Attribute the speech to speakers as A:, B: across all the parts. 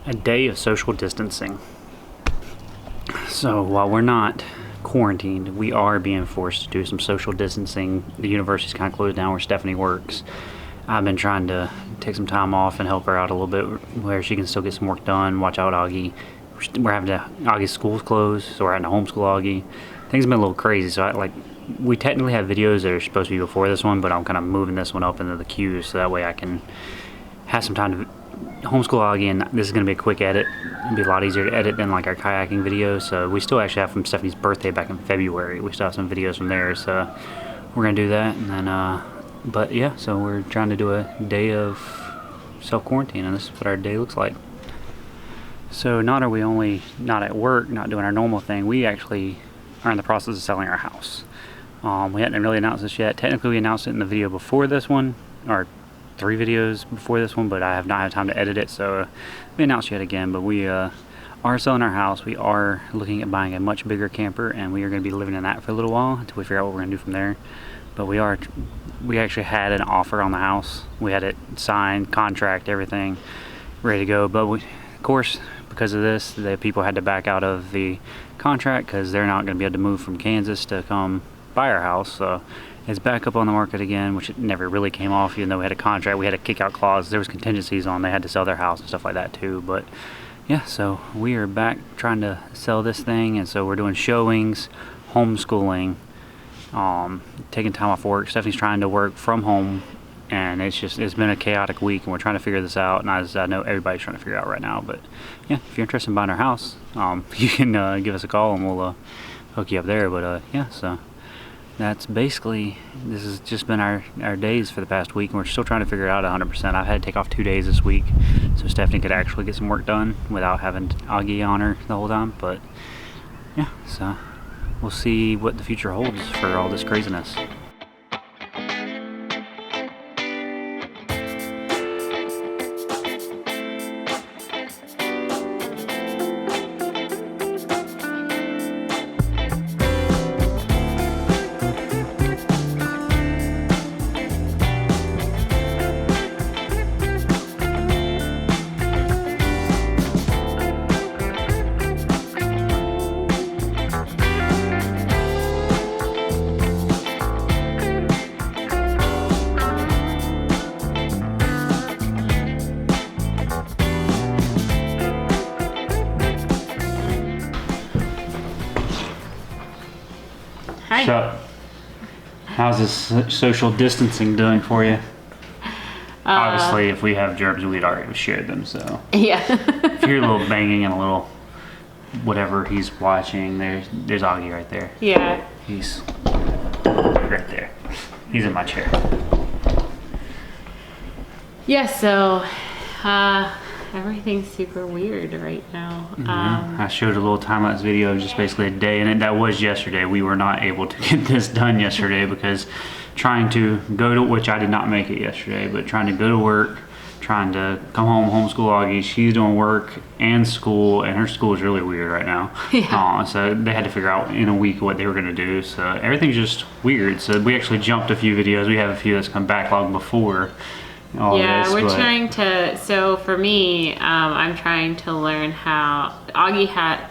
A: A day of social distancing. So while we're not quarantined, we are being forced to do some social distancing. The university's kind of closed down where Stephanie works. I've been trying to take some time off and help her out a little bit where she can still get some work done, watch out Augie. Augie's school's closed, so we're having to homeschool Augie. Things have been a little crazy, so we technically have videos that are supposed to be before this one, but I'm kind of moving this one up into the queue so that way I can have some time to homeschool Augie, and this is going to be a quick edit. It'll be a lot easier to edit than like our kayaking videos. So we still actually have from Stephanie's birthday back in February. We still have some videos from there, so we're going to do that. And then, but yeah, so we're trying to do a day of self-quarantine, and this is what our day looks like. So not are we only not at work, not doing our normal thing, we actually are in the process of selling our house. We hadn't really announced this yet. Technically we announced it in the video before this one, or 3 videos before this one, but I have not had time to edit it, so we announced yet again. But we are selling our house. We are looking at buying a much bigger camper, and we are going to be living in that for a little while until we figure out what we're going to do from there. But we actually had an offer on the house. We had it signed, contract, everything ready to go. But of course, because of this, the people had to back out of the contract because they're not going to be able to move from Kansas to come buy our house. So it's back up on the market again, which it never really came off, even though we had a contract. We had a kick-out clause. There was contingencies on. They had to sell their house and stuff like that too. But yeah, so we are back trying to sell this thing, and so we're doing showings, homeschooling, taking time off work. Stephanie's trying to work from home, and it's been a chaotic week, and we're trying to figure this out. And I know everybody's trying to figure it out right now. But yeah, if you're interested in buying our house, you can give us a call, and we'll hook you up there. But yeah, so that's basically, this has just been our days for the past week, and we're still trying to figure it out 100%. I've had to take off 2 days this week so Stephanie could actually get some work done without having Augie on her the whole time. But yeah, so we'll see what the future holds for all this craziness.
B: Hi.
A: So, how's this social distancing doing for you? Obviously, if we have germs, we'd already shared them, so.
B: Yeah.
A: If you're a little banging and a little whatever he's watching, there's Augie right there.
B: Yeah.
A: He's right there. He's in my chair.
B: Yeah, so everything's super weird right now.
A: I showed a little time-lapse video of just basically a day, and that was yesterday. We were not able to get this done yesterday because trying to go to, which I did not make it yesterday, but trying to go to work, trying to come home, homeschool Augie. She's doing work and school, and her school is really weird right now.
B: Yeah.
A: So they had to figure out in a week what they were going to do. So everything's just weird. So we actually jumped a few videos. We have a few that's come backlog before.
B: We're trying to, so for me, I'm trying to learn how Augie had,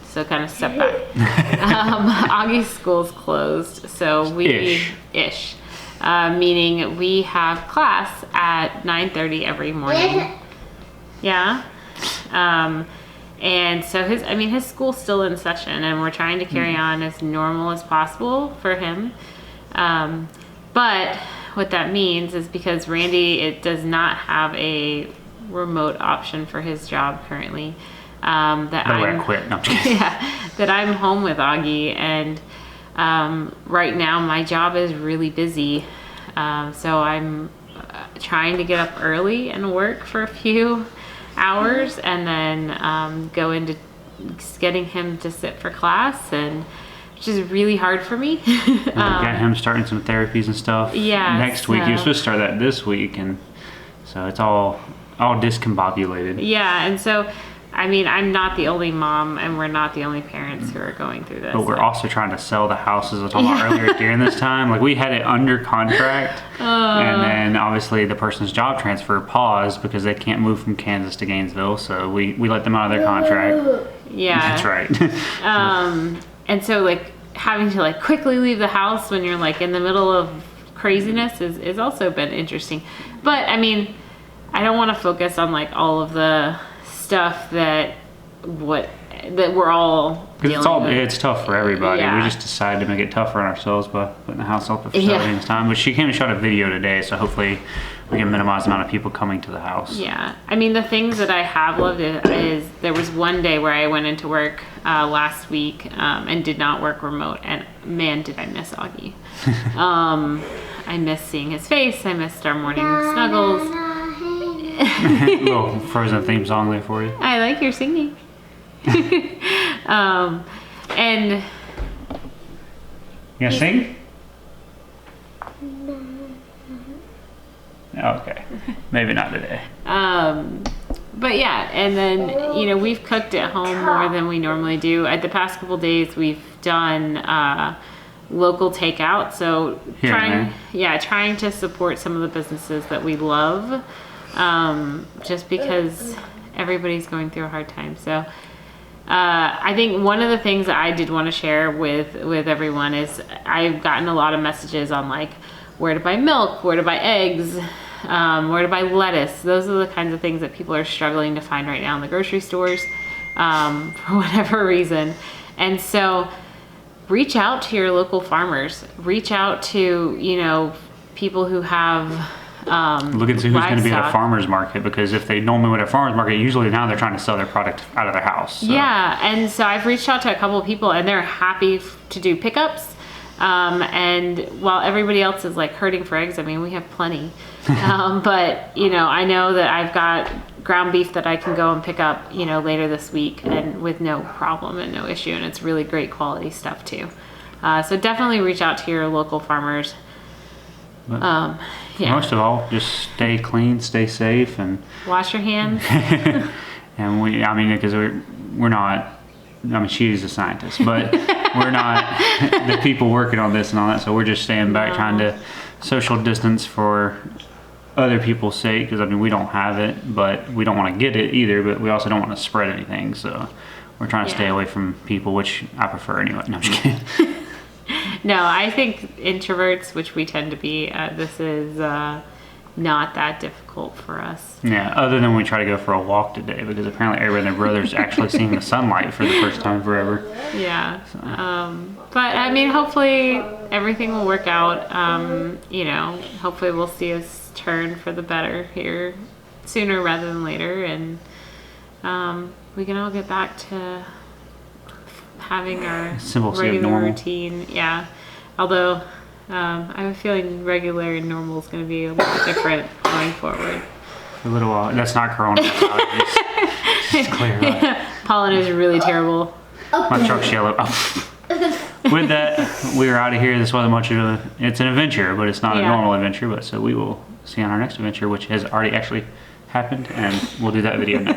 B: so kind of step back. Augie's school's closed, so ish. Meaning we have class at 9:30 every morning. Yeah. And so his school's still in session, and we're trying to carry on as normal as possible for him. But what that means is because Randy does not have a remote option for his job currently. That I'm home with Augie, and right now my job is really busy. So I'm trying to get up early and work for a few hours, and then go into getting him to sit for class, and which is really hard for me.
A: Got him starting some therapies and stuff.
B: Yeah.
A: Next week. He was supposed to start that this week, and so it's all discombobulated.
B: Yeah, and so I mean, I'm not the only mom, and we're not the only parents who are going through this.
A: But we're also trying to sell the house, as I talked about earlier, during this time. Like, we had it under contract, and then obviously the person's job transfer paused because they can't move from Kansas to Gainesville, so we let them out of their contract.
B: Yeah.
A: That's right.
B: And so, like, having to, like, quickly leave the house when you're, like, in the middle of craziness is also been interesting. But, I mean, I don't want to focus on, like, all of the stuff that we're all dealing with.
A: It's tough for everybody.
B: Yeah.
A: We just decided to make it tougher on ourselves by putting the house up for selling this time. But she came and shot a video today, so hopefully we can minimize the amount of people coming to the house.
B: Yeah. I mean, the things that I have loved is there was one day where I went into work last week and did not work remote, and man, did I miss Augie. I miss seeing his face. I missed our morning snuggles.
A: Little Frozen theme song there for you.
B: I like your singing. And
A: you gonna sing? Okay, maybe not today.
B: But yeah, and then, you know, we've cooked at home more than we normally do. At the past couple days, we've done local takeout, so trying to support some of the businesses that we love, just because everybody's going through a hard time. So I think one of the things that I did want to share with everyone is I've gotten a lot of messages on, like, where to buy milk, where to buy eggs, where to buy lettuce. Those are the kinds of things that people are struggling to find right now in the grocery stores for whatever reason. And so reach out to your local farmers. Reach out to, you know, people who have
A: look and see who's going to be at a farmer's market, because if they normally would at a farmer's market, usually now they're trying to sell their product out of their house. So.
B: Yeah, and so I've reached out to a couple of people, and they're happy to do pickups. And while everybody else is, like, hurting for eggs, I mean, we have plenty. But, you know, I know that I've got ground beef that I can go and pick up, you know, later this week, and with no problem and no issue, and it's really great quality stuff too. So definitely reach out to your local farmers.
A: Most of all, just stay clean, stay safe, and
B: wash your hands.
A: And because we're not, I mean, she's a scientist, but we're not the people working on this and all that, so we're just staying back, trying to social distance for other people's sake, because I mean, we don't have it, but we don't want to get it either, but we also don't want to spread anything, so we're trying to stay away from people, which I prefer anyway. No, I'm just kidding.
B: No, I think introverts, which we tend to be, this is not that difficult for us.
A: Yeah, other than we try to go for a walk today, because apparently everybody and their brother's actually seeing the sunlight for the first time forever.
B: Yeah. So. But I mean, hopefully everything will work out. You know, hopefully we'll see us turn for the better here sooner rather than later, and we can all get back to having our regular routine. Yeah. Although I have a feeling regular and normal is going to be a little different going forward.
A: For a little while. That's not coronavirus. Just clear up.
B: Pollen is really terrible.
A: My truck's yellow. With that, we're out of here. This wasn't much of it's an adventure, but it's not a normal adventure. But so we will see on our next adventure, which has already actually happened, and we'll do that video next.